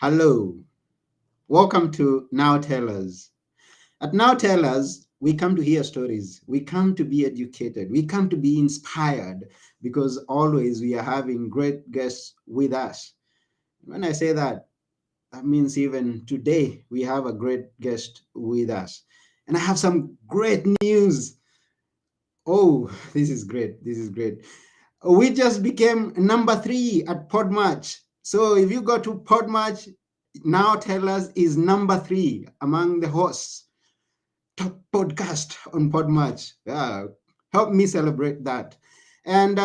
Hello, welcome to Now Tellers. At Now Tellers, we come to hear stories, we come to be educated, we come to be inspired because always we are having great guests with us. When I say that, that means even today we have a great guest with us. And I have some great news. Oh, this is great. This is great. We just became number 3 at Podmatch. So if you go to Podmatch, Now Tell Us is number 3 among the hosts. Top podcast on Podmatch. Yeah, help me celebrate that. And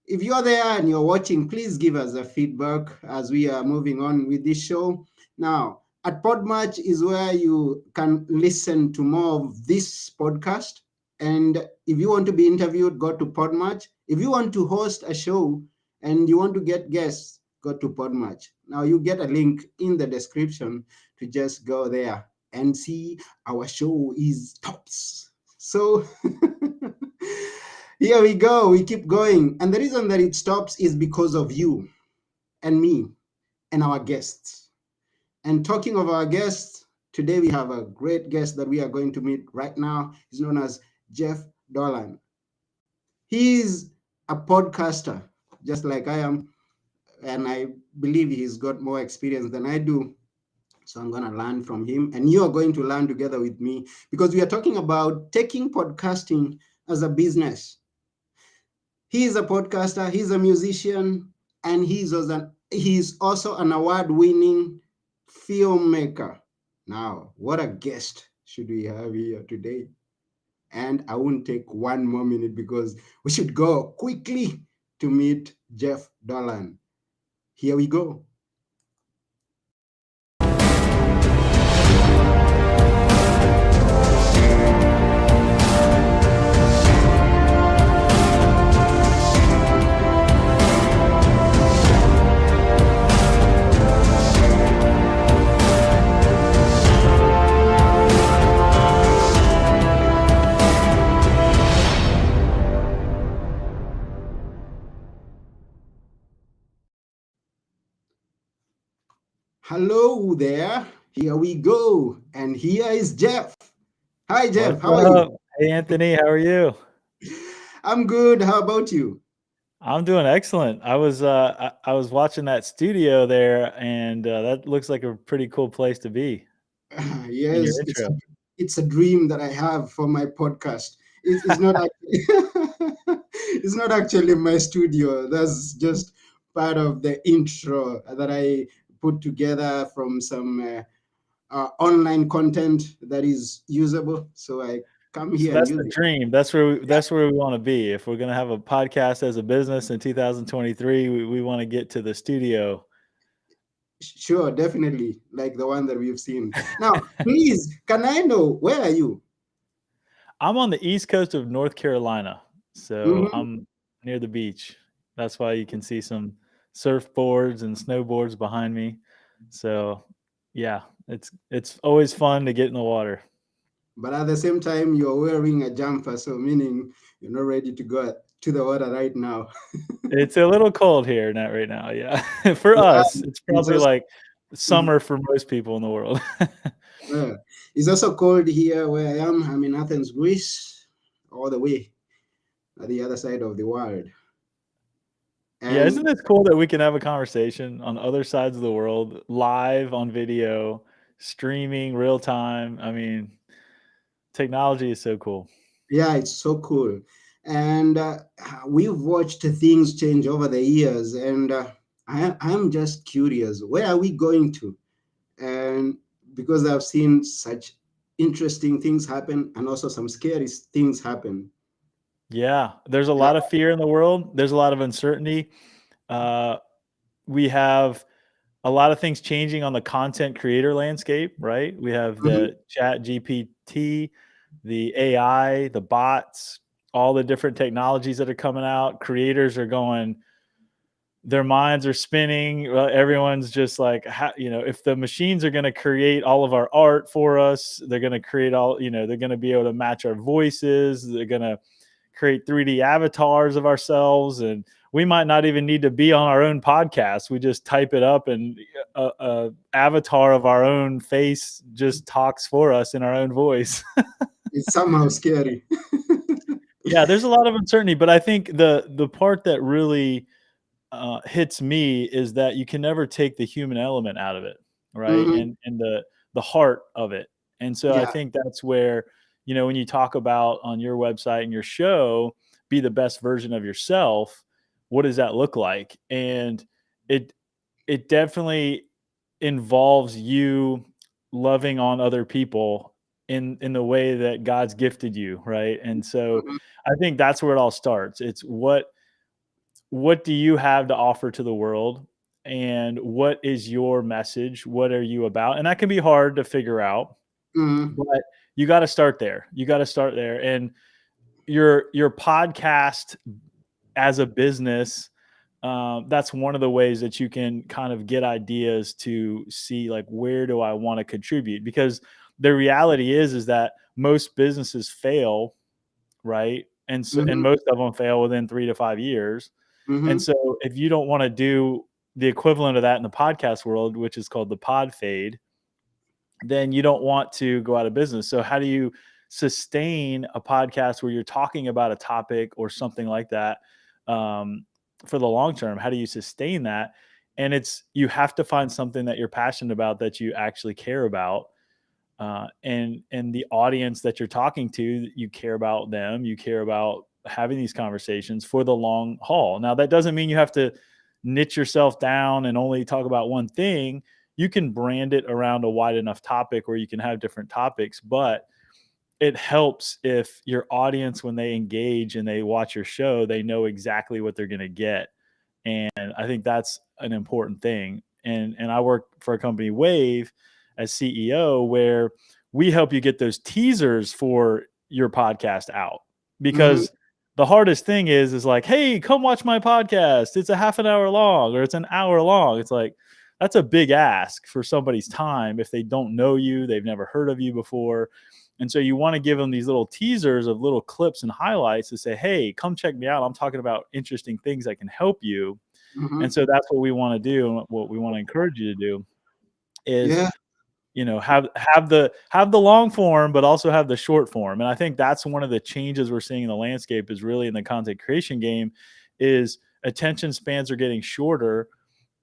if you're there and you're watching, please give us a feedback as we are moving on with this show. Now, at Podmatch is where you can listen to more of this podcast. And if you want to be interviewed, go to Podmatch. If you want to host a show and you want to get guests, go to Podmatch. Now you get a link in the description to just go there and see our show is tops. So here we go. We keep going. And the reason that it stops is because of you and me and our guests. And talking of our guests, today we have a great guest that we are going to meet right now. He's known as Jeff Dolan. He's a podcaster, just like I am. And I believe he's got more experience than I do. So I'm going to learn from him, and you are going to learn together with me because we are talking about taking podcasting as a business. He is a podcaster, he's a musician, and he's also an award-winning filmmaker. Now, what a guest should we have here today? And I won't take one more minute because we should go quickly to meet Jeff Dolan. Here we go. Hello there. Here we go. And here is Jeff. Hi, Jeff. What's How are up? you? Hey, Anthony, how are you? I'm good. How about you? I'm doing excellent. I was watching that studio there, and that looks like a pretty cool place to be in your Yes, intro. it's a dream that I have for my podcast. It's not actually, it's not actually my studio. That's just part of the intro that I put together from some online content that is usable. So I come So here and that's use the it. dream. That's where we want to be. If we're gonna have a podcast as a business in 2023, we want to get to the studio. Sure, definitely, like the one that we've seen. Now, please, can I know where are you? I'm on the east coast of North Carolina, so Mhm. I'm near the beach. That's why you can see some surfboards and snowboards behind me. So, yeah, it's always fun to get in the water. But at the same time, you're wearing a jumper, so meaning you're not ready to go to the water right now. It's a little cold here not right now, yeah. For Yeah, us, it's it's probably also like mhm, summer for most people in the world. yeah. It's also cold here where I am. I'm in Athens, Greece, all the way at the other side of the world. Yeah, isn't And this cool that we can have a conversation on other sides of the world, live on video, streaming real time? I mean, technology is so cool. yeah, it's so cool. And we've watched things change over the years, and I'm just curious, where are we going to? And because I've seen such interesting things happen and also some scary things happen. Yeah, there's a Uh, lot of fear in the world. There's a lot of uncertainty. Uh, we have a lot of things changing on the content creator landscape, right? We have mhm. the Chat GPT, the AI, the bots, all the different technologies that are coming out. Creators are going, their minds are spinning. Everyone's just like, if the machines are going to create all of our art for us, they're going to create they're going to be able to match our voices. They're going to create 3D avatars of ourselves, and we might not even need to be on our own podcast. We just type it up, and a avatar of our own face just talks for us in our own voice. It's somehow scary. Yeah, there's a lot of uncertainty, but I think the part that really hits me is that you can never take the human element out of it, right? Hmm. And the heart of it. And so I Yeah. think that's where, when you talk about on your website and your show, be the best version of yourself, what does that look like? And it it definitely involves you loving on other people in the way that God's gifted you, right? And so Hmm. I think that's where it all starts. It's what do you have to offer to the world, and what is your message? What are you about? And that can be hard to figure out, Hmm. but you got to start there. You got to start there. And your podcast as a business, that's one of the ways that you can kind of get ideas to see, like, where do I want to contribute? Because the reality is that most businesses fail, right? And so, and Hmm. most of them fail within 3 to 5 years. And Hmm. so if you don't want to do the equivalent of that in the podcast world, which is called the pod fade, then you don't want to go out of business. So how do you sustain a podcast where you're talking about a topic or something like that, um, for the long term? How do you sustain that? And you have to find something that you're passionate about, that you actually care about, and the audience that you're talking to, you care about them, you care about having these conversations for the long haul. Now, that doesn't mean you have to niche yourself down and only talk about one thing. You can brand it around a wide enough topic where you can have different topics, but it helps if your audience, when they engage and they watch your show, they know exactly what they're going to get. And I think that's an important thing. And I work for a company, Wave, as CEO, where we help you get those teasers for your podcast out. Hmm. Because the hardest thing is like, hey, come watch my podcast. It's a half an hour long, or it's an hour long. It's like, that's a big ask for somebody's time if they don't know you, they've never heard of you before. And so you want to give them these little teasers of little clips and highlights to say, hey, come check me out. I'm talking about interesting things that can help you. And Hmm. so that's what we want to do. And what we want to encourage you to do is, Yeah. have the long form, but also have the short form. And I think that's one of the changes we're seeing in the landscape, is really in the content creation game, is attention spans are getting shorter,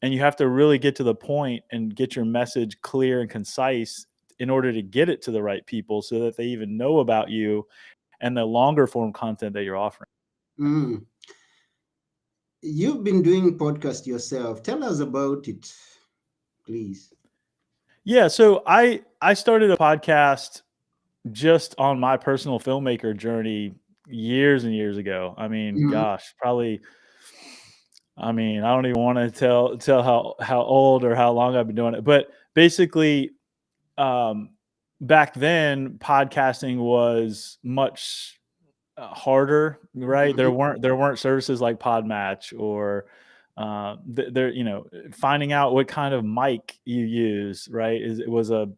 and you have to really get to the point and get your message clear and concise in order to get it to the right people, so that they even know about you and the longer form content that you're offering. Mm. You've been doing podcast yourself. Tell us about it, please. Yeah, so I started a podcast just on my personal filmmaker journey years and years ago. I mean, Hmm. gosh, probably, I mean, I don't even want to tell how old or how long I've been doing it. But basically, um, back then, podcasting was much harder, right? Hmm. There weren't services like Podmatch, or there, finding out what kind of mic you use, right? It was a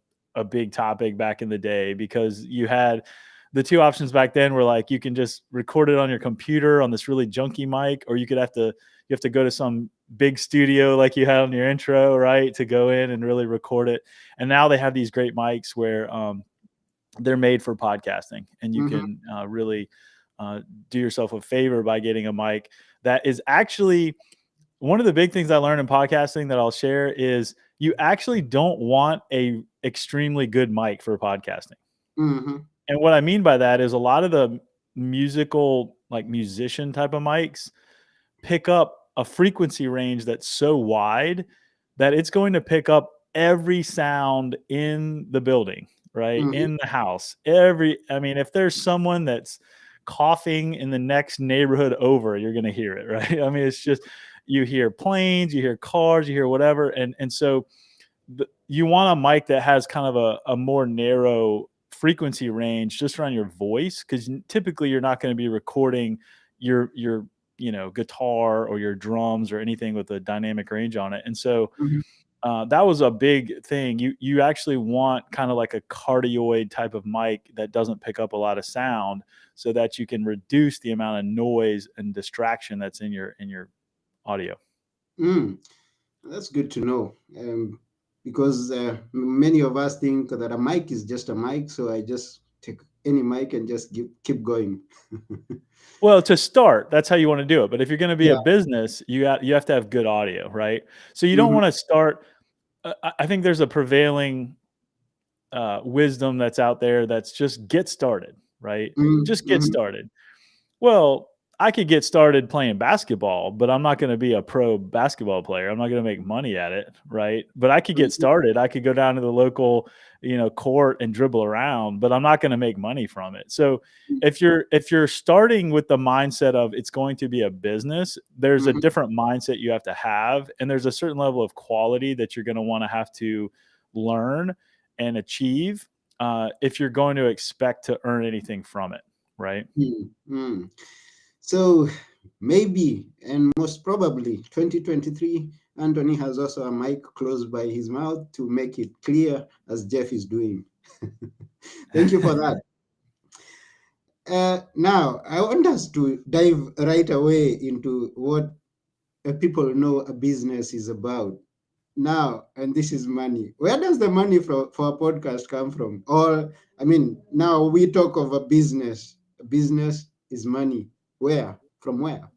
big topic back in the day, because you had the two options back then were like, you can just record it on your computer on this really junky mic, or you have to go to some big studio like you had on your intro, right, to go in and really record it. And now they have these great mics where they're made for podcasting, and you Hmm. can really uh, do yourself a favor by getting a mic that is actually, one of the big things I learned in podcasting that I'll share is, you actually don't want a extremely good mic for podcasting. Hmm. And what I mean by that is, a lot of the musical, like musician type of mics, pick up a frequency range that's so wide that it's going to pick up every sound in the building, right? Hmm. In the house. I mean, if there's someone that's coughing in the next neighborhood over, you're going to hear it, right? I mean, it's just, you hear planes, you hear cars, you hear whatever. And so you want a mic that has kind of a more narrow frequency range just around your voice, because typically you're not going to be recording your guitar or your drums or anything with a dynamic range on it. And so Hmm. that was a big thing. You actually want kind of like a cardioid type of mic that doesn't pick up a lot of sound, so that you can reduce the amount of noise and distraction that's in your audio. Mm, that's good to know. Because many of us think that a mic is just a mic, so I just take any mic and just keep going. Well, to start, that's how you want to do it. But if you're going to be a Yeah. business, you have to have good audio, right? So you don't Hmm. want to start. I think there's a prevailing wisdom that's out there that's just get started, right? Just get Hmm. started. Well, I could get started playing basketball, but I'm not going to be a pro basketball player. I'm not going to make money at it, right? But I could get started. I could go down to the local, court and dribble around, but I'm not going to make money from it. So if you're starting with the mindset of it's going to be a business, there's a Hmm. different mindset you have to have, and there's a certain level of quality that you're going to want to have to learn and achieve if you're going to expect to earn anything from it, right? Hmm. So maybe and most probably 2023, Anthony has also a mic close by his mouth to make it clear as Jeff is doing. Thank you for that. Now, I want us to dive right away into what people know a business is about. Now, and this is money. Where does the money for a podcast come from? Or, I mean, now we talk of a business. A business is money. Where? From where?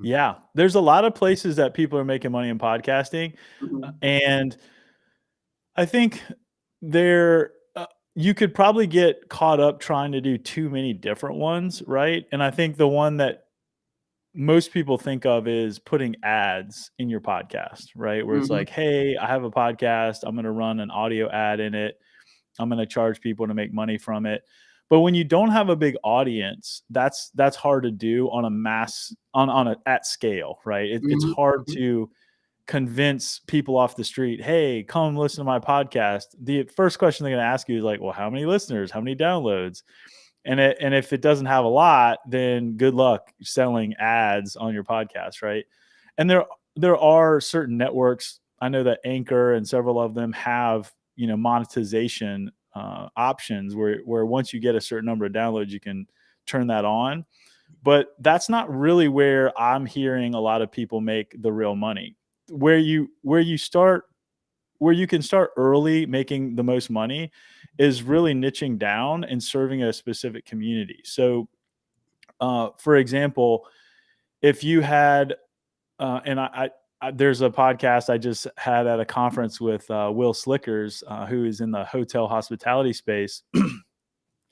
Yeah, there's a lot of places that people are making money in podcasting, Mhm. and I think there you could probably get caught up trying to do too many different ones, right? And I think the one that most people think of is putting ads in your podcast, right? Where it's Mhm. like, "Hey, I have a podcast. I'm going to run an audio ad in it. I'm going to charge people to make money from it." But when you don't have a big audience, that's hard to do on a mass on a at scale, right? It's Mhm. hard Mhm. to convince people off the street, "Hey, come listen to my podcast." The first question they're going to ask you is like, "Well, how many listeners? How many downloads?" And if it doesn't have a lot, then good luck selling ads on your podcast, right? And there are certain networks. I know that Anchor and several of them have monetization options where once you get a certain number of downloads, you can turn that on. But that's not really where I'm hearing a lot of people make the real money. Where you start where you can start early making the most money is really niching down and serving a specific community. So, for example, if you had, and there's a podcast I just had at a conference with Will Slickers, who is in the hotel hospitality space,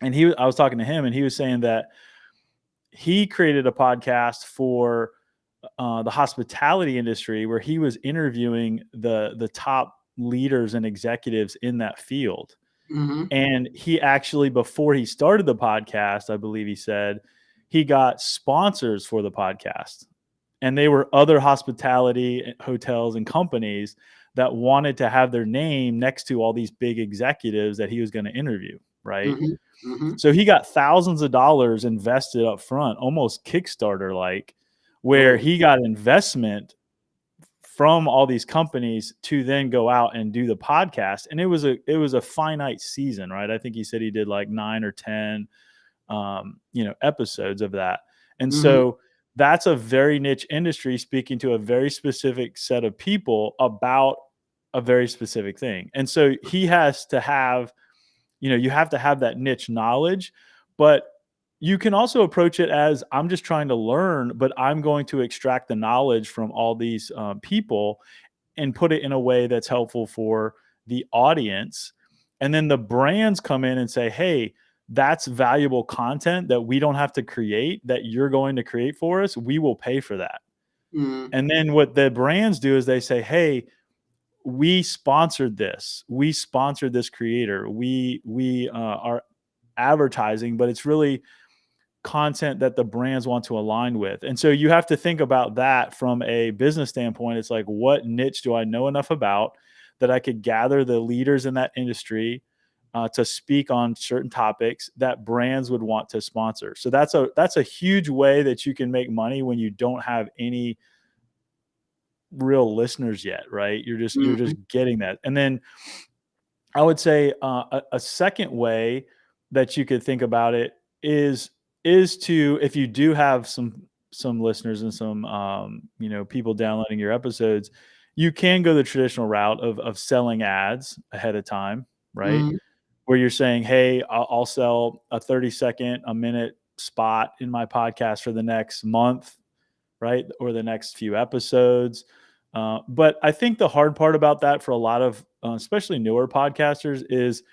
and I was talking to him, and he was saying that he created a podcast for the hospitality industry where he was interviewing the top leaders and executives in that field. Mhm. And he actually, before he started the podcast, I believe he said he got sponsors for the podcast. And they were other hospitality hotels and companies that wanted to have their name next to all these big executives that he was going to interview. Right. Mhm. Mhm. So he got thousands of dollars invested up front, almost Kickstarter like, where Oh. he got investment from all these companies to then go out and do the podcast. And it was a finite season, right? I think he said he did like 9 or 10 episodes of that. And Mhm. so that's a very niche industry speaking to a very specific set of people about a very specific thing. And so he has to have, you have to have that niche knowledge, but you can also approach it as I'm just trying to learn, but I'm going to extract the knowledge from all these people and put it in a way that's helpful for the audience. And then the brands come in and say, "Hey, that's valuable content that we don't have to create, that you're going to create for us. We will pay for that." Mhm. And then what the brands do is they say, "Hey, we sponsored this. We sponsored this creator. We are advertising, but it's really content that the brands want to align with." And so you have to think about that from a business standpoint. It's like, what niche do I know enough about that I could gather the leaders in that industry to speak on certain topics that brands would want to sponsor. So that's a huge way that you can make money when you don't have any real listeners yet, right? You're just Mhm. getting that. And then I would say a second way that you could think about it is to, if you do have some listeners and some people downloading your episodes, you can go the traditional route of selling ads ahead of time, right? Mm, Where you're saying, hey, I'll sell a 30-second, a minute spot in my podcast for the next month, right? Or the next few episodes. But I think the hard part about that for a lot of, especially newer podcasters, is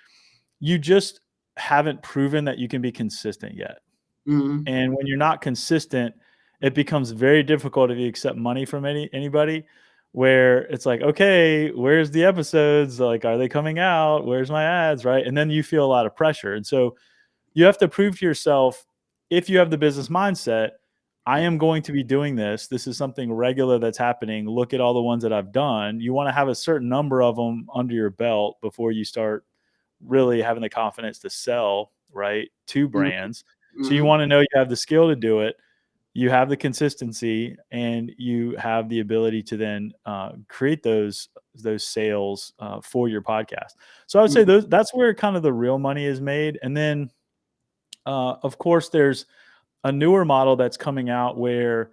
you just haven't proven that you can be consistent yet. mm, And when you're not consistent, it becomes very difficult if you accept money from anybody. Where it's like, okay, where's the episodes? Like, are they coming out? Where's my ads? Right. And then you feel a lot of pressure. And so you have to prove to yourself, if you have the business mindset, I yeah. am going to be doing this. This is something regular that's happening. Look at all the ones that I've done. You want to have a certain number of them under your belt before you start really having the confidence to sell, right, to Mm, brands. So you mm, want to know you have the skill to do it, you have the consistency, and you have the ability to then create those sales for your podcast. So I would say mm, that's where kind of the real money is made. And then of course, there's a newer model that's coming out where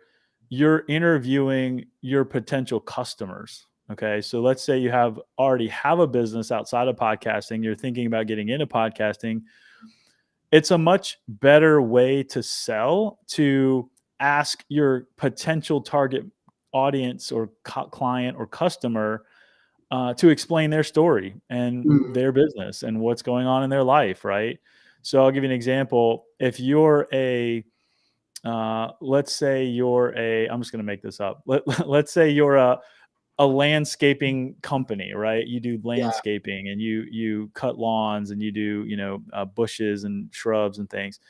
you're interviewing your potential customers. Okay. So let's say you already have a business outside of podcasting, you're thinking about getting into podcasting. It's a much better way to sell, to ask your potential target audience or client or customer to explain their story and mm, their business and what's going on in their life, right? So I'll give you an example. If you're let's say I'm just going to make this up. Let's say you're a landscaping company, right? You do yeah. landscaping and you cut lawns and you do, bushes and shrubs and things.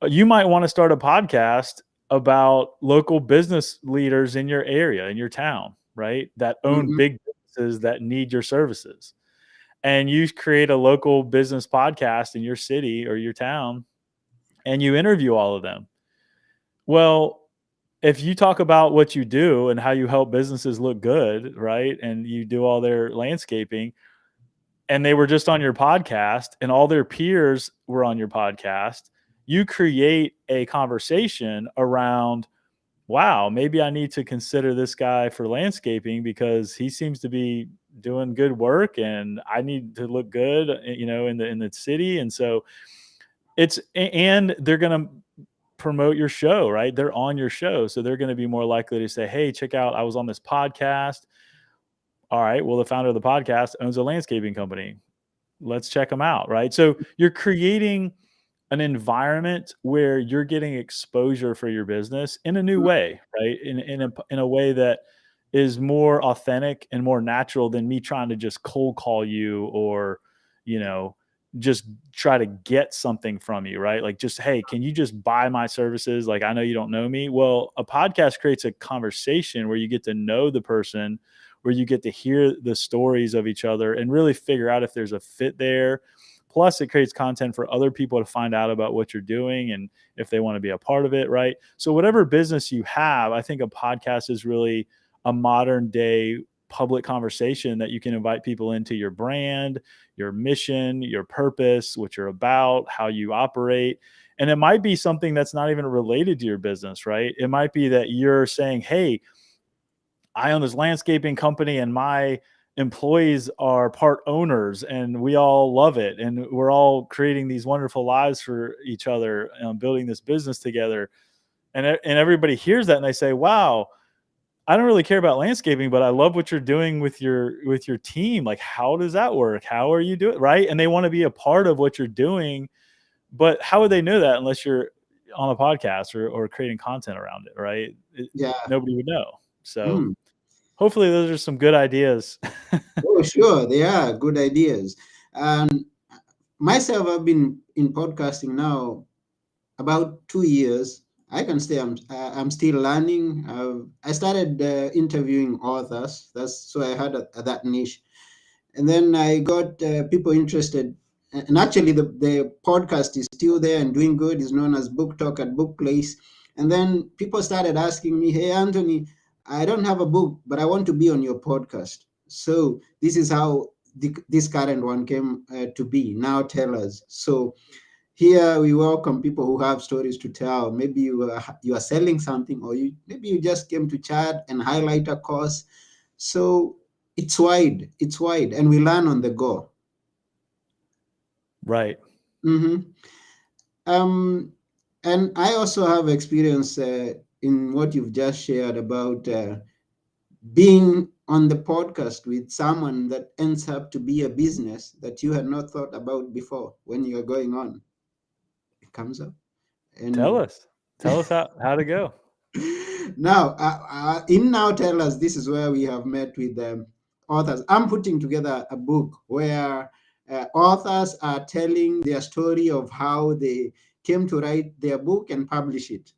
You might want to start a podcast about local business leaders in your area, in your town, right? That own Mm, big businesses that need your services. And you create a local business podcast in your city or your town and you interview all of them. Well, if you talk about what you do and how you help businesses look good, right? And you do all their landscaping, and they were just on your podcast and all their peers were on your podcast, you create a conversation around, wow, maybe I need to consider this guy for landscaping because he seems to be doing good work and I need to look good, in the city. And so and they're going to promote your show, right? They're on your show. So they're going to be more likely to say, hey, check out, I was on this podcast. All right. Well, the founder of the podcast owns a landscaping company. Let's check them out. Right. So you're creating an environment where you're getting exposure for your business in a new mm, way, right? In a way that is more authentic and more natural than me trying to just cold call you or, you know, just try to get something from you, right? Like just, hey, can you just buy my services? Like, I know you don't know me. Well, a podcast creates a conversation where you get to know the person, where you get to hear the stories of each other and really figure out if there's a fit there. Plus, it creates content for other people to find out about what you're doing and if they want to be a part of it, right? So, whatever business you have, I think a podcast is really a modern day public conversation that you can invite people into your brand, your mission, your purpose, what you're about, how you operate. And it might be something that's not even related to your business, right? It might be that you're saying, hey, I own this landscaping company and my employees are part owners and we all love it. And we're all creating these wonderful lives for each other, building this business together. And everybody hears that and they say, wow, I don't really care about landscaping, but I love what you're doing with your team. Like, how does that work? How are you doing? Right. And they want to be a part of what you're doing. But how would they know that unless you're on a podcast or creating content around it? Right. yeah. Nobody would know. So Mm. hopefully those are some good ideas. Oh, sure. They are good ideas. And myself, I've been in podcasting now about 2 years. I can say I'm still learning. I started interviewing authors. That's so I had that niche, and then I got people interested. And actually, the podcast is still there and doing good. It's known as Book Talk at Book Place. And then people started asking me, "Hey, Anthony, I don't have a book, but I want to be on your podcast." So this is how this current one came to be. Now tell us. So Here we welcome people who have stories to tell. Maybe you are selling something, or maybe you just came to chat and highlight a course. So it's wide, and we learn on the go. Right. Hmm. Um, and I also have experience in what you've just shared about being on the podcast with someone that ends up to be a business that you had not thought about before. When you're going on, it comes up. Tell And us. Tell us how to go. now, in Now Tell Us, this is where we have met with authors. I'm putting together a book where authors are telling their story of how they came to write their book and publish it.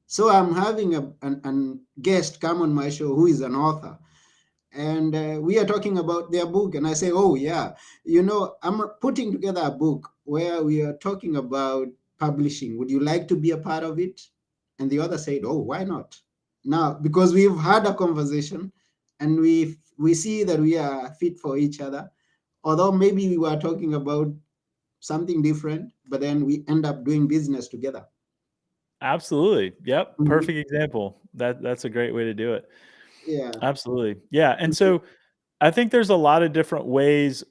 So I'm having an guest come on my show who is an author, and we are talking about their book. And I say, oh yeah, I'm putting together a book where we are talking about publishing. Would you like to be a part of it? And the other said, oh, why not? Now, because we've had a conversation and we see that we are fit for each other, although maybe we were talking about something different, but then we end up doing business together. Absolutely. Yep. Mhm. Perfect example. That's a great way to do it. Yeah. Absolutely. Yeah. And so I think there's a lot of different ways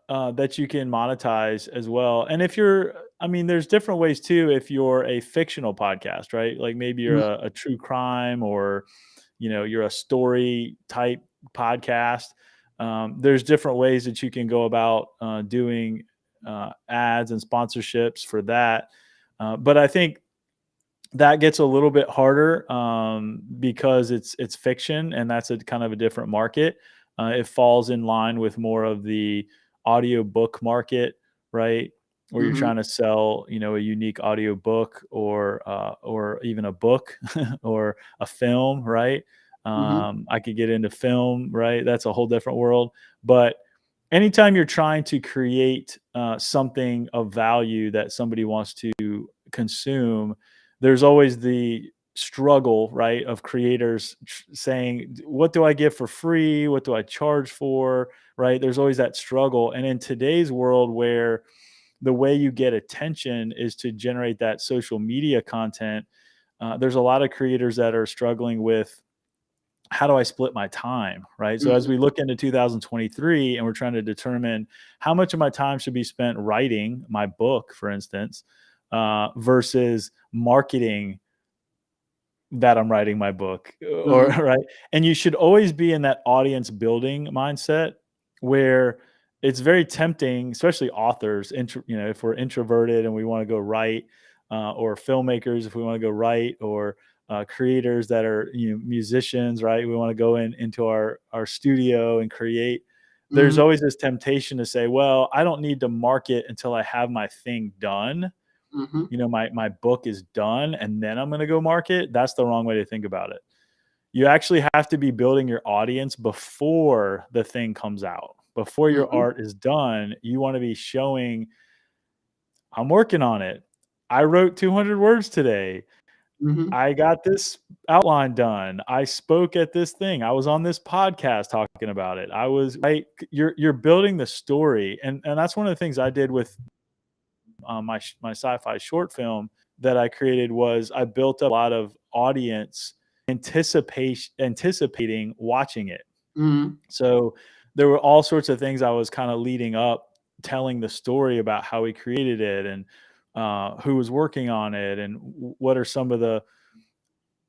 that you can monetize as well. And if you're, I mean, there's different ways too. If you're a fictional podcast, right? Like maybe you're Mhm. a true crime, or you're a story type podcast. There's different ways that you can go about doing ads and sponsorships for that. But I think that gets a little bit harder because it's fiction, and that's a kind of a different market. It falls in line with more of the audio book market, right? Where you're Mhm. trying to sell, a unique audio book, or even a book or a film, right? Mhm. I could get into film, right? That's a whole different world. But anytime you're trying to create something of value that somebody wants to consume, there's always the struggle, right, of creators saying, what do I give for free? What do I charge for? Right. There's always that struggle. And in today's world, where the way you get attention is to generate that social media content, there's a lot of creators that are struggling with, how do I split my time? Right. So as Mhm. we look into 2023 and we're trying to determine how much of my time should be spent writing my book, for instance, versus marketing that I'm writing my book, or Mhm. right. And you should always be in that audience building mindset, where it's very tempting, especially authors, if we're introverted and we want to go write, or filmmakers, if we want to go write, or creators that are, musicians, right? We want to go into our studio and create. There's Mhm. always this temptation to say, well, I don't need to market until I have my thing done, Mhm. my book is done, and then I'm going to go market. That's the wrong way to think about it. You actually have to be building your audience before the thing comes out, before your Mhm. art is done. You want to be showing, I'm working on it. I wrote 200 words today. Mhm. I got this outline done. I spoke at this thing. I was on this podcast talking about it. I was right. You're building the story, and that's one of the things I did with my sci-fi short film that I created. Was I built up a lot of audience anticipating watching it. Mhm. So there were all sorts of things I was kind of leading up, telling the story about how we created it, and who was working on it, and what are some of the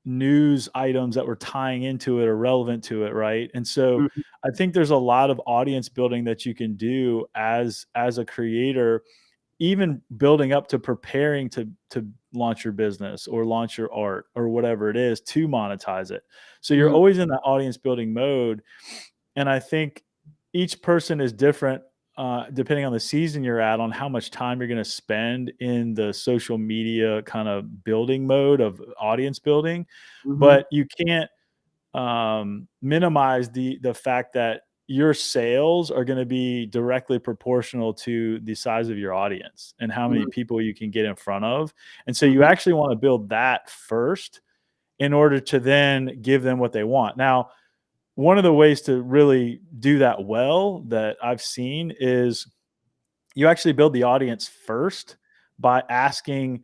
news items that were tying into it or relevant to it, right? And so Mhm. I think there's a lot of audience building that you can do as a creator, even building up to preparing to launch your business or launch your art or whatever it is, to monetize it. So you're Mhm. always in that audience building mode. And I think each person is different, depending on the season you're at, on how much time you're going to spend in the social media kind of building mode of audience building. Mhm. But you can't minimize the fact that your sales are going to be directly proportional to the size of your audience and how many Mhm. people you can get in front of. And so you Mhm. actually want to build that first in order to then give them what they want. Now, one of the ways to really do that well that I've seen is you actually build the audience first, by asking,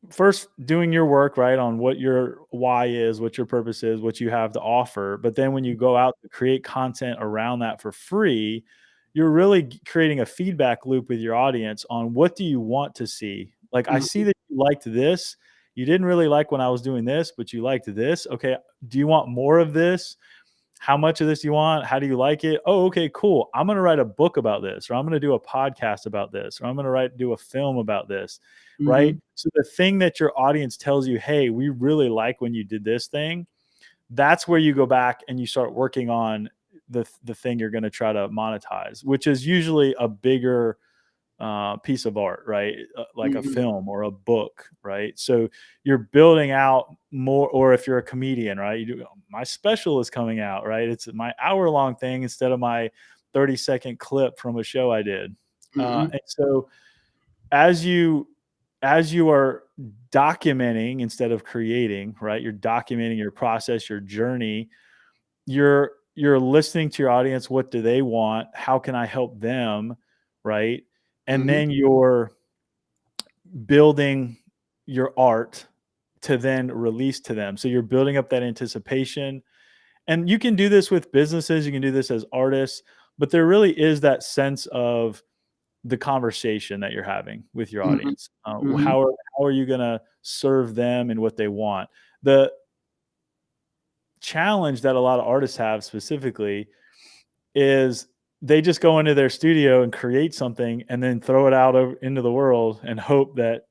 first doing your work, right, on what your why is, what your purpose is, what you have to offer. But then when you go out to create content around that for free, you're really creating a feedback loop with your audience on what do you want to see. Like, I see Mhm. that you liked this. You didn't really like when I was doing this, but you liked this. Okay. Do you want more of this? How much of this do you want? How do you like it? Oh, okay, cool. I'm going to write a book about this, or I'm going to do a podcast about this, or I'm going to do a film about this, right? Mhm. So the thing that your audience tells you, hey, we really like when you did this thing, that's where you go back and you start working on the thing you're going to try to monetize, which is usually a bigger piece of art, right? Like a Mhm. film or a book, right? So you're building out more, or if you're a comedian, right? You do, my special is coming out, right? It's my hour-long thing instead of my 30-second clip from a show I did. Mhm. And so as you as you are documenting instead of creating, right? You're documenting your process, your journey. You're listening to your audience. What do they want? How can I help them, right? And Mhm. then you're building your art to then release to them. So you're building up that anticipation. And you can do this with businesses, you can do this as artists, but there really is that sense of the conversation that you're having with your Mhm. audience. Mhm. How are you going to serve them and what they want? The challenge that a lot of artists have specifically is they just go into their studio and create something and then throw it out into the world and hope that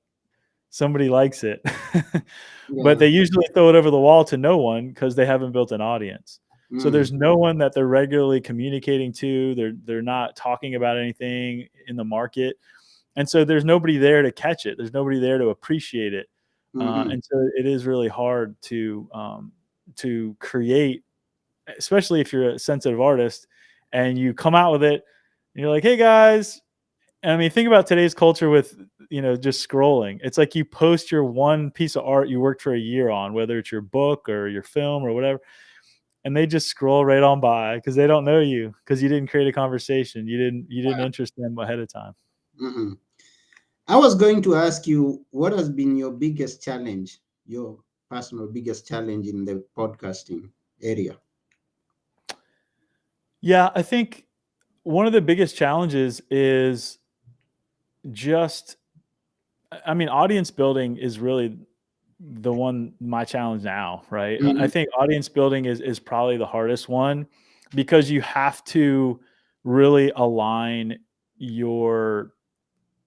somebody likes it. But Yeah. they usually throw it over the wall to no one because they haven't built an audience. So Mm. there's no one that they're regularly communicating to. They're not talking about anything in the market, and so there's nobody there to catch it. There's nobody there to appreciate it, Mhm. and so it is really hard to create, especially if you're a sensitive artist and you come out with it. And you're like, hey guys, and I mean, think about today's culture with, just scrolling. It's like you post your one piece of art you worked for a year on, whether it's your book or your film or whatever, and they just scroll right on by because they don't know you because you didn't create a conversation. You didn't interest them ahead of time. Mhm. I was going to ask you, what has been your biggest challenge, your personal biggest challenge in the podcasting area? Yeah, I think one of the biggest challenges is just, I mean, audience building is really my challenge now, right? I Mhm. think audience building is probably the hardest one because you have to really align your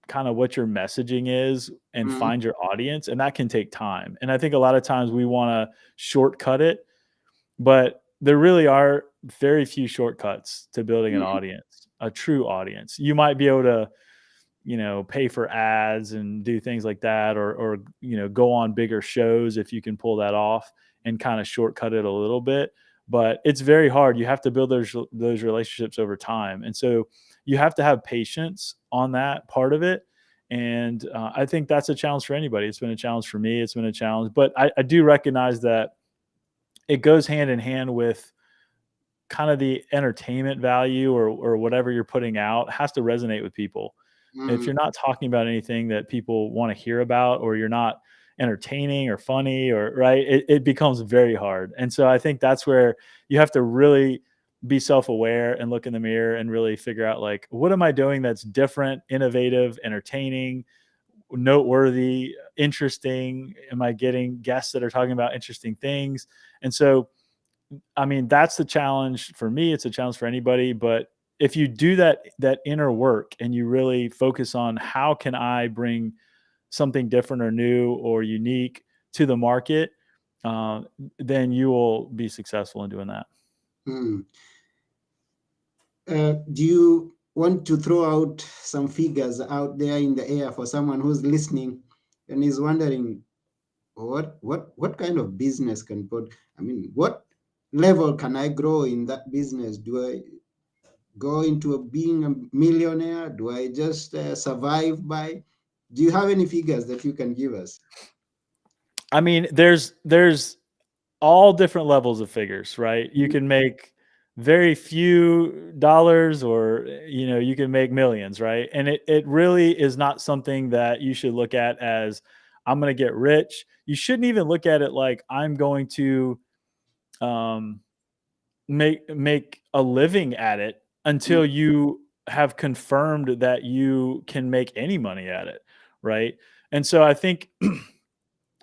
kind of what your messaging is and Mhm. find your audience, and that can take time. And I think a lot of times we want to shortcut it, but there really are very few shortcuts to building an Mhm. audience, a true audience. You might be able to, pay for ads and do things like that, or go on bigger shows if you can pull that off and kind of shortcut it a little bit. But it's very hard. You have to build those relationships over time, and so you have to have patience on that part of it. And I think that's a challenge for anybody. It's been a challenge for me. It's been a challenge, but I do recognize that it goes hand in hand with kind of the entertainment value, or whatever you're putting out has to resonate with people. If Mhm. you're not talking about anything that people want to hear about, or you're not entertaining or funny, or right, it becomes very hard. And so I think that's where you have to really be self-aware and look in the mirror and really figure out, like, what am I doing that's different, innovative, entertaining, noteworthy, interesting? Am I getting guests that are talking about interesting things? And so, I mean, that's the challenge for me. It's a challenge for anybody. But if you do that inner work and you really focus on how can I bring something different or new or unique to the market, uh, then you will be successful in doing that. Mhm. Do you want to throw out some figures out there in the air for someone who's listening and is wondering what kind of business can put? I mean, what level can I grow in that business? Do I go into being a millionaire? Do I just survive by? Do you have any figures that you can give us? I mean, there's all different levels of figures, right? You can make very few dollars, or you can make millions, right? And it really is not something that you should look at as, I'm going to get rich. You shouldn't even look at it like, I'm going to um, make a living at it, Mm, until you have confirmed that you can make any money at it, right? And so I think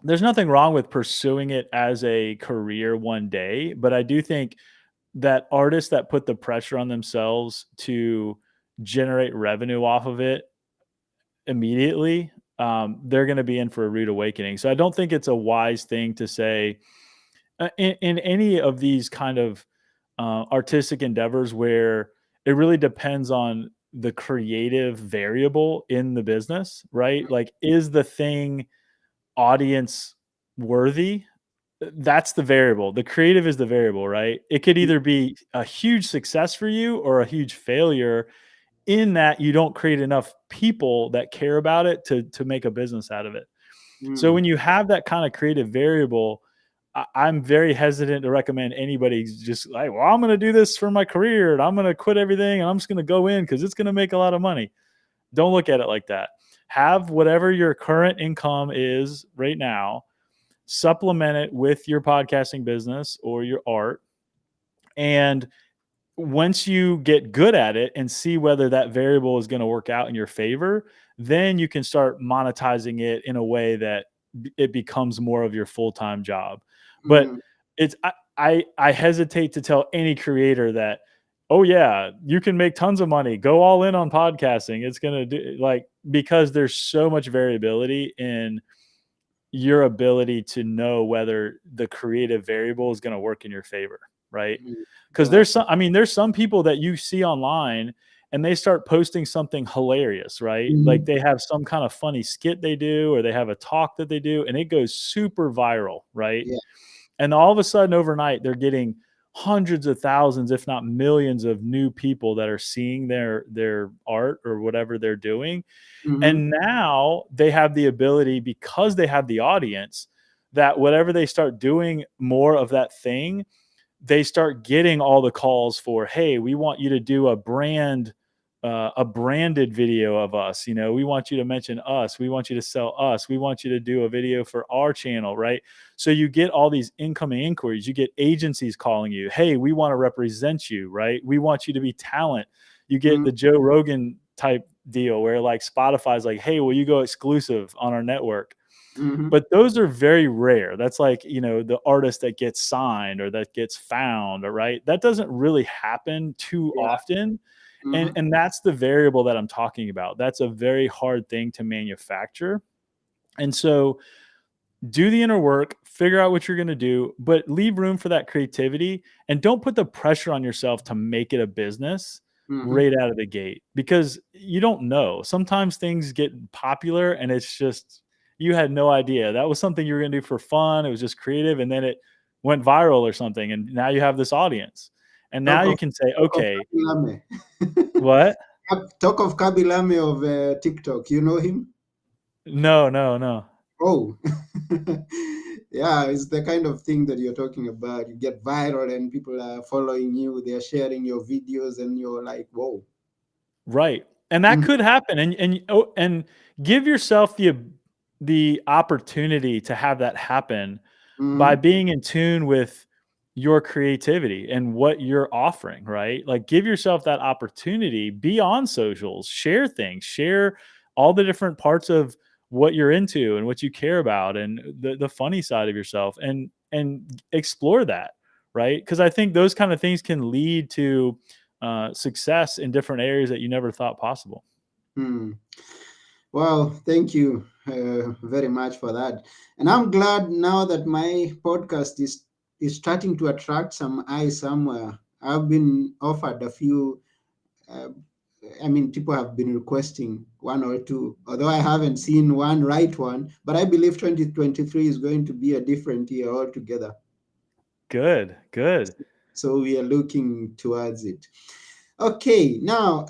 there's nothing wrong with pursuing it as a career one day, but I do think that artists that put the pressure on themselves to generate revenue off of it immediately, they're going to be in for a rude awakening. So I don't think it's a wise thing to say, in any of these kind of artistic endeavors, where it really depends on the creative variable in the business, right? Like, is the thing audience worthy? That's the variable. The creative is the variable, right? It could either be a huge success for you or a huge failure, in that you don't create enough people that care about it to make a business out of it. So mm, when you have that kind of creative variable, I'm very hesitant to recommend anybody just like, well, I'm going to do this for my career and I'm going to quit everything and I'm just going to go in because it's going to make a lot of money. Don't look at it like that. Have whatever your current income is right now, supplement it with your podcasting business or your art. And once you get good at it and see whether that variable is going to work out in your favor, then you can start monetizing it in a way that it becomes more of your full-time job. But mm, it's I hesitate to tell any creator that, oh yeah, you can make tons of money, go all in on podcasting. It's going to do, like, because there's so much variability in your ability to know whether the creative variable is going to work in your favor, right? mm. Because Yeah. there's some people that you see online and they start posting something hilarious, right? Like, Mhm. they have some kind of funny skit they do, or they have a talk that they do, and it goes super viral, right? Yeah. And all of a sudden, overnight, they're getting hundreds of thousands, if not millions, of new people that are seeing their art or whatever they're doing. Mhm. And now they have the ability, because they have the audience, that whatever they start doing more of that thing, they start getting all the calls for, hey, we want you to do a branded video of us. We want you to mention us. We want you to sell us. We want you to do a video for our channel, right? So you get all these incoming inquiries. You get agencies calling you, hey, we want to represent you, right? We want you to be talent. You get Mhm. the Joe Rogan type deal where, like, Spotify's like, hey, will you go exclusive on our network? Mhm. But those are very rare. That's like, the artist that gets signed or that gets found, or right. That doesn't really happen too Yeah. often. And Mhm. and that's the variable that I'm talking about. That's a very hard thing to manufacture. And so, do the inner work, figure out what you're going to do, but leave room for that creativity, and don't put the pressure on yourself to make it a business Mhm. right out of the gate, because you don't know. Sometimes things get popular and it's just, you had no idea. That was something you were going to do for fun. It was just creative, and then it went viral or something, and now you have this audience. And now Talk you of can say, talk of okay, Kabilame. what? Talk of Kabilame of TikTok. You know him? No, no, no. Oh. Yeah, it's the kind of thing that you're talking about. You get viral and people are following you, they're sharing your videos, and you're like, whoa. Right. And that Mhm. could happen. And give yourself the opportunity to have that happen by Mhm. being in tune with your creativity and what you're offering, right? Like, give yourself that opportunity, be on socials, share things, share all the different parts of what you're into and what you care about, and the funny side of yourself, and explore that, right? Because I think those kind of things can lead to success in different areas that you never thought possible. Hmm. Well, thank you very much for that. And I'm glad now that my podcast is starting to attract some eyes somewhere. I've been offered a few. Uh, I mean, people have been requesting one or two, although I haven't seen one right one. But I believe 2023 is going to be a different year altogether. Good, good. So we are looking towards it. Okay, now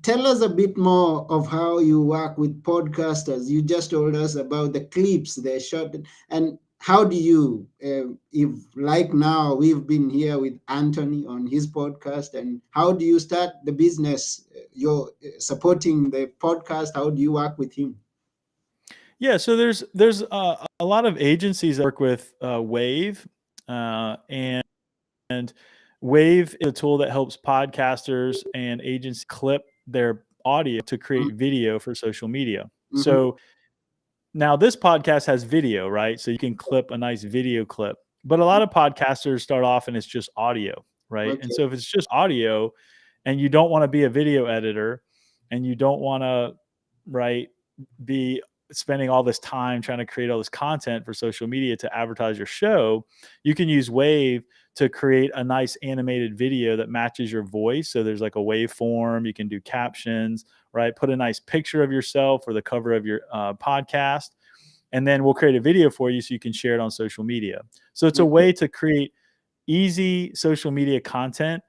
tell us a bit more of how you work with podcasters. You just told us about the clips, the short, and how do you, if like now we've been here with Anthony on his podcast, and how do you start the business? You're supporting the podcast. How do you work with him? Yeah, so there's a lot of agencies that work with Wave, and Wave is a tool that helps podcasters and agencies clip their audio to create video for social media. Mm-hmm. So now this podcast has video, right? So you can clip a nice video clip. But a lot of podcasters start off and it's just audio, right? And Okay. so if it's just audio and you don't want to be a video editor and you don't want to, right, be spending all this time trying to create all this content for social media to advertise your show, you can use Wave to create a nice animated video that matches your voice. So there's like a waveform, you can do captions, right? Put a nice picture of yourself or the cover of your podcast, and then we'll create a video for you so you can share it on social media. So it's a Okay. way to create easy social media content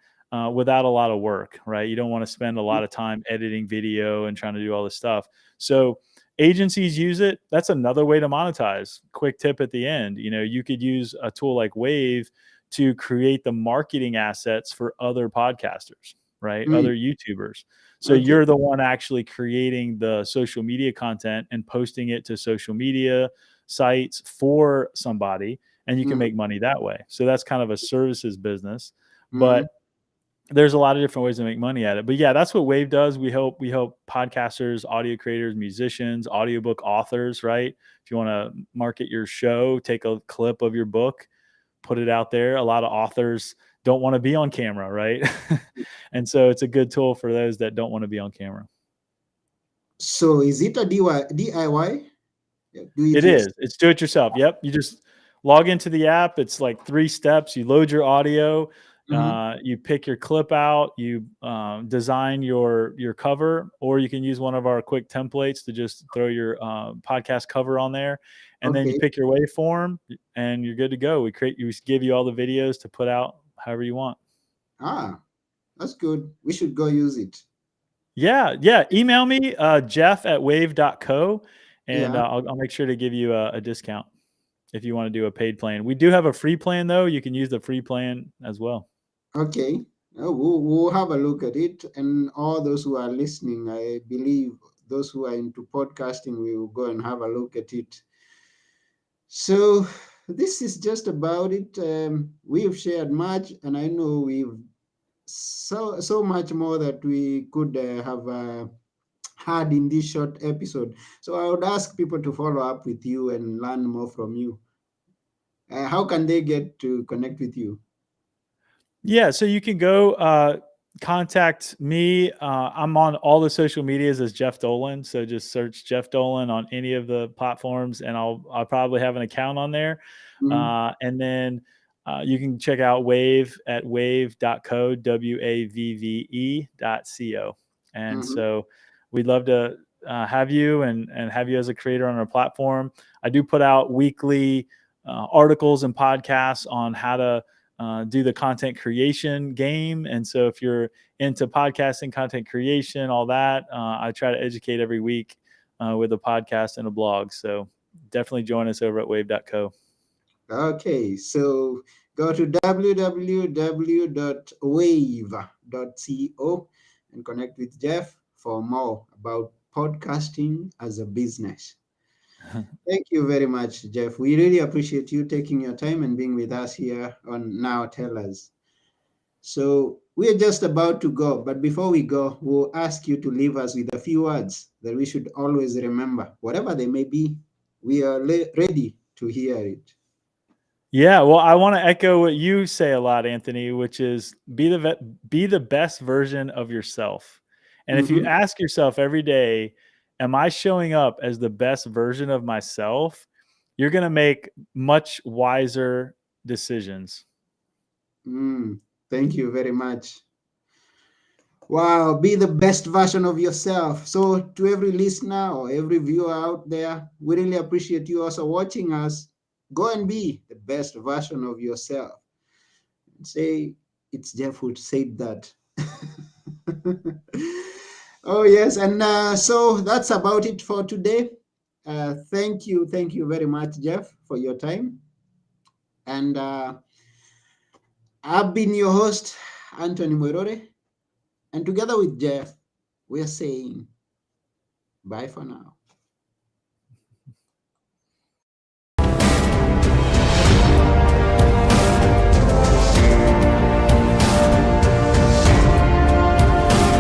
without a lot of work, right? You don't want to spend a lot of time editing video and trying to do all this stuff. So agencies use it. That's another way to monetize. Quick tip at the end, you could use a tool like Wave to create the marketing assets for other podcasters, right? Mm. Other YouTubers. So Okay. you're the one actually creating the social media content and posting it to social media sites for somebody, and you can Mm-hmm. make money that way. So that's kind of a services business, Mm-hmm. but there's a lot of different ways to make money at it. But yeah, that's what Wave does. We help podcasters, audio creators, musicians, audiobook authors, right? If you want to market your show, take a clip of your book, put it out there. A lot of authors don't want to be on camera, right? And so it's a good tool for those that don't want to be on camera. So is it a DIY? Do it It yourself? is. It's do it yourself. Yep. You just log into the app. It's like 3 steps. You load your audio. Mm-hmm. You pick your clip out. You design your cover, or you can use one of our quick templates to just throw your podcast cover on there, and then you Okay. pick your waveform, and you're good to go. We give you all the videos to put out however you want. Ah, that's good. We should go use it. Yeah, yeah. Email me, jeff@wave.co, and Yeah. I'll make sure to give you a discount if you want to do a paid plan. We do have a free plan, though. You can use the free plan as well. Okay. We'll have a look at it. And all those who are listening, I believe those who are into podcasting, we will go and have a look at it. So this is just about it. We've shared much, and I know we've so much more that we could have had in this short episode. So I would ask people to follow up with you and learn more from you. How can they get to connect with you? Yeah, so you can go contact me. I'm on all the social medias as Jeff Dolan. So just search Jeff Dolan on any of the platforms, and I'll probably have an account on there. Mhm. And then you can check out Wave at wave.co, wavve.co. And Mhm. so we'd love to have you and have you as a creator on our platform. I do put out weekly articles and podcasts on how to do the content creation game. And so if you're into podcasting, content creation, all that, I try to educate every week with a podcast and a blog. So definitely join us over at wave.co. Okay, so go to www.wave.co and connect with Jeff for more about podcasting as a business. Thank you very much, Jeff. We really appreciate you taking your time and being with us here on Now Tell Us. So we're just about to go, but before we go, we'll ask you to leave us with a few words that we should always remember, whatever they may be. We are ready to hear it. Yeah, well, I want to echo what you say a lot, Anthony, which is be the best version of yourself. And if you Mhm. ask yourself every day, am I showing up as the best version of myself? You're going to make much wiser decisions. Thank you very much. Wow, be the best version of yourself. So, to every listener or every viewer out there, we really appreciate you also watching us. Go and be the best version of yourself. Say, it's Jeff who said that. Oh, yes. And so that's about it for today. Thank you. Thank you very much, Jeff, for your time. And I've been your host, Anthony Morore. And together with Jeff, we're saying bye for now.